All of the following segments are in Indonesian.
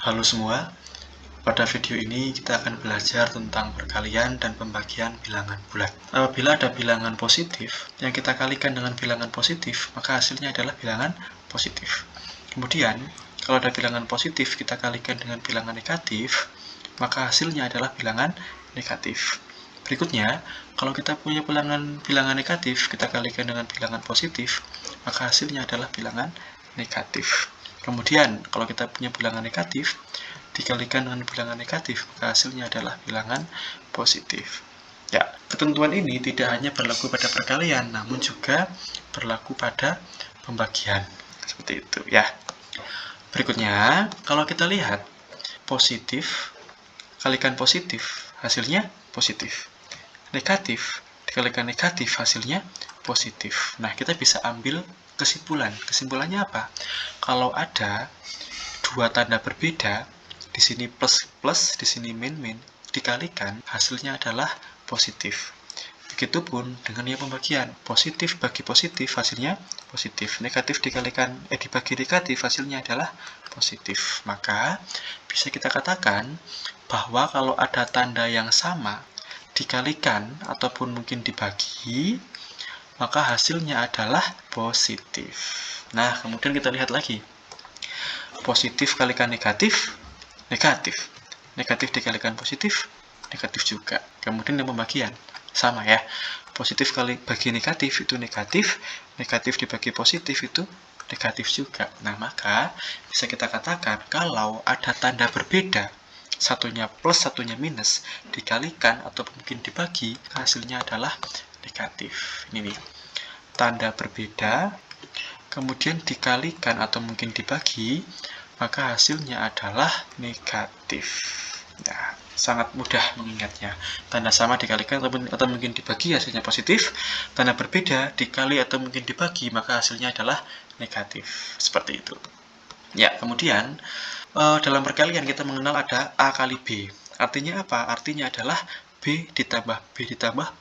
Halo semua, pada video ini kita akan belajar tentang perkalian dan pembagian bilangan bulat. Apabila ada bilangan positif yang kita kalikan dengan bilangan positif, maka hasilnya adalah bilangan positif. Kemudian, kalau ada bilangan positif kita kalikan dengan bilangan negatif, maka hasilnya adalah bilangan negatif. Berikutnya, kalau kita punya bilangan negatif, kita kalikan dengan bilangan positif, maka hasilnya adalah bilangan negatif. Kemudian, kalau kita punya bilangan negatif, dikalikan dengan bilangan negatif, maka hasilnya adalah bilangan positif. Ya, ketentuan ini tidak hanya berlaku pada perkalian, namun juga berlaku pada pembagian. Seperti itu ya. Berikutnya, kalau kita lihat positif, kalikan positif, hasilnya positif. Negatif, dikalikan negatif, hasilnya positif. Nah, kita bisa ambil kesimpulan. Kesimpulannya apa? Kalau ada dua tanda berbeda, di sini plus plus, di sini min min, dikalikan, hasilnya adalah positif. Begitupun dengan yang pembagian, positif bagi positif, hasilnya positif. Negatif dibagi negatif, hasilnya adalah positif. Maka bisa kita katakan bahwa kalau ada tanda yang sama dikalikan ataupun mungkin dibagi, maka hasilnya adalah positif. Nah, kemudian kita lihat lagi. Positif kalikan negatif, negatif. Negatif dikalikan positif, negatif juga. Kemudian yang pembagian, sama ya. Positif kali bagi negatif itu negatif, negatif dibagi positif itu negatif juga. Nah, maka bisa kita katakan kalau ada tanda berbeda, satunya plus, satunya minus, dikalikan atau mungkin dibagi, hasilnya adalah negatif. Ini nih, tanda berbeda, kemudian dikalikan atau mungkin dibagi, maka hasilnya adalah negatif. Nah, sangat mudah mengingatnya. Tanda sama dikalikan atau mungkin dibagi, hasilnya positif. Tanda berbeda dikali atau mungkin dibagi, maka hasilnya adalah negatif. Seperti itu. Ya, kemudian dalam perkalian kita mengenal ada A kali B. Artinya apa? Artinya adalah B ditambah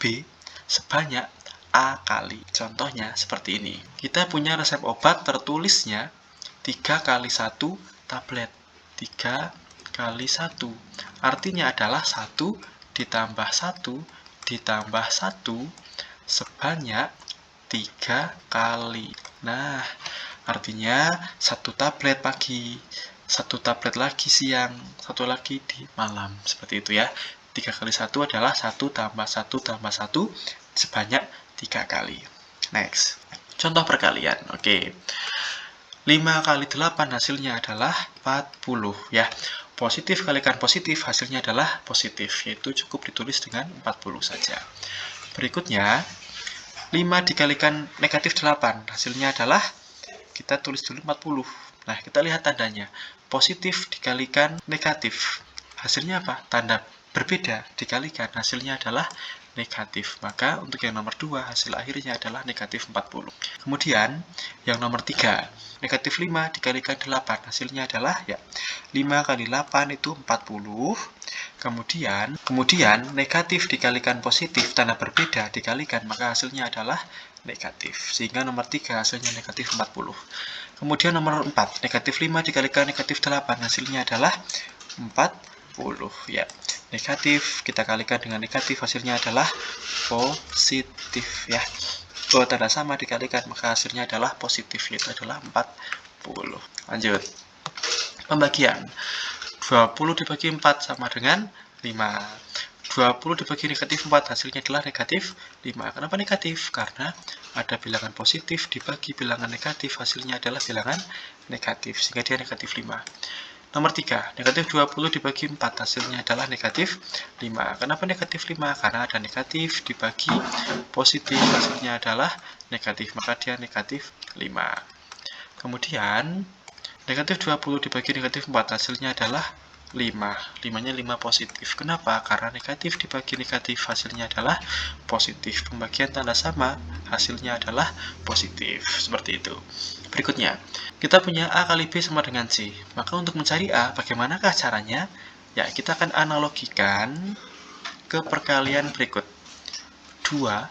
B sebanyak A kali. Contohnya seperti ini. Kita punya resep obat tertulisnya 3 kali 1 tablet. 3 kali 1. Artinya adalah 1 ditambah 1 ditambah 1 sebanyak 3 kali. Nah, artinya 1 tablet pagi, 1 tablet lagi siang, 1 lagi di malam. Seperti itu ya. 3 kali 1 adalah 1 tambah 1 tambah 1 sebanyak 3 kali. Next. Contoh perkalian. Oke. 5 kali 8 hasilnya adalah 40 ya. Positif kalikan positif hasilnya adalah positif, yaitu cukup ditulis dengan 40 saja. Berikutnya, 5 dikalikan negatif 8 hasilnya adalah, kita tulis dulu 40. Nah, kita lihat tandanya. Positif dikalikan negatif, hasilnya apa? Tanda berbeda dikalikan, hasilnya adalah negatif. Maka untuk yang nomor 2, hasil akhirnya adalah negatif 40. Kemudian, yang nomor 3, negatif 5 dikalikan 8, hasilnya adalah ya 5 kali 8 itu 40. Kemudian negatif dikalikan positif, tanda berbeda dikalikan, maka hasilnya adalah negatif. Sehingga nomor 3 hasilnya negatif 40. Kemudian nomor 4, negatif 5 dikalikan negatif 8, hasilnya adalah 40 ya. Negatif kita kalikan dengan negatif, hasilnya adalah positif ya. Dua tanda sama dikalikan, maka hasilnya adalah positif, yaitu adalah 40. Lanjut. Pembagian. 20 dibagi 4 sama dengan 5. 20 dibagi negatif 4 hasilnya adalah negatif 5. Kenapa negatif? Karena ada bilangan positif dibagi bilangan negatif, hasilnya adalah bilangan negatif, sehingga dia negatif 5. Nomor 3, negatif 20 dibagi 4 hasilnya adalah negatif 5. Kenapa negatif 5? Karena ada negatif dibagi positif, hasilnya adalah negatif, maka dia negatif 5. Kemudian negatif 20 dibagi negatif 4 hasilnya adalah 5. 5-nya 5 positif. Kenapa? Karena negatif dibagi negatif, hasilnya adalah positif. Pembagian tanda sama, hasilnya adalah positif. Seperti itu. Berikutnya, kita punya A kali B sama dengan C. Maka untuk mencari A, bagaimanakah caranya? Ya, kita akan analogikan ke perkalian berikut. 2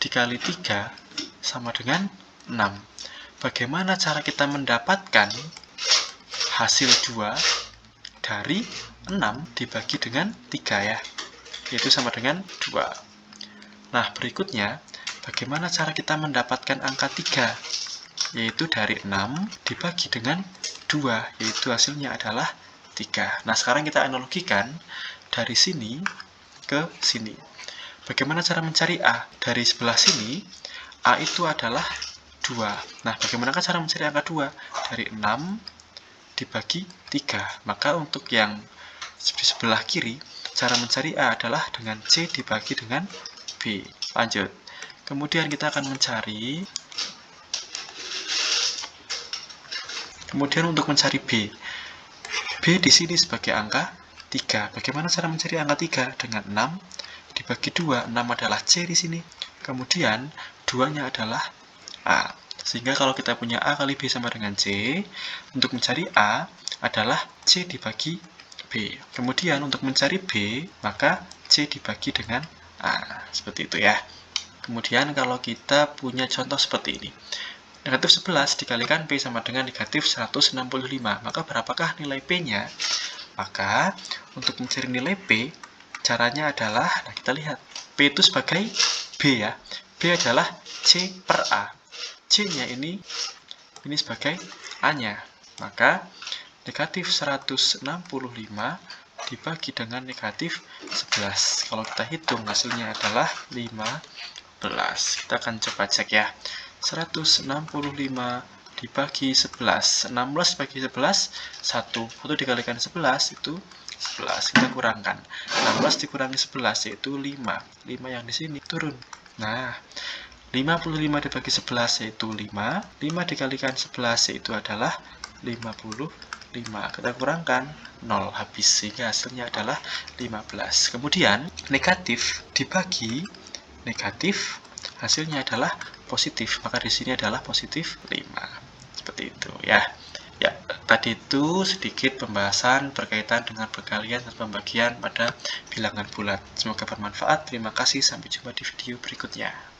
dikali 3 sama dengan 6. Bagaimana cara kita mendapatkan hasil 2 dari 6 dibagi dengan 3 ya, yaitu sama dengan 2. Nah, berikutnya, bagaimana cara kita mendapatkan angka 3? Yaitu dari 6 dibagi dengan 2, yaitu hasilnya adalah 3. Nah, sekarang kita analogikan dari sini ke sini. Bagaimana cara mencari A? Dari sebelah sini, A itu adalah 2. Nah, bagaimana cara mencari angka 2? Dari 6 dibagi 3. Maka untuk yang di sebelah kiri, cara mencari A adalah dengan C dibagi dengan B. Lanjut. Kemudian kita akan mencari. Kemudian untuk mencari B. B di sini sebagai angka 3. Bagaimana cara mencari angka 3? Dengan 6 dibagi 2. 6 adalah C di sini. Kemudian 2-nya adalah A. Sehingga kalau kita punya A kali B sama dengan C, untuk mencari A adalah C dibagi B. Kemudian untuk mencari B, maka C dibagi dengan A. Seperti itu ya. Kemudian kalau kita punya contoh seperti ini. Negatif 11 dikalikan P sama dengan negatif 165. Maka berapakah nilai P-nya? Maka untuk mencari nilai P, caranya adalah, nah kita lihat. P itu sebagai B ya. B adalah C per A. C-nya ini sebagai A-nya. Maka negatif 165 dibagi dengan negatif 11. Kalau kita hitung hasilnya adalah 15. Kita akan coba cek ya. 165 dibagi 11. 16 dibagi 11, 1. 1 dikalikan 11 itu 11. Kita kurangkan. 16 dikurangi 11 yaitu 5. 5 yang di sini turun. Nah, 55 dibagi 11 yaitu 5. 5 dikalikan 11 yaitu adalah 55. Kita kurangkan 0 habis, sehingga hasilnya adalah 15. Kemudian negatif dibagi negatif, hasilnya adalah positif, maka di sini adalah positif 5. Seperti itu ya. Ya, tadi itu sedikit pembahasan berkaitan dengan perkalian dan pembagian pada bilangan bulat. Semoga bermanfaat. Terima kasih, sampai jumpa di video berikutnya.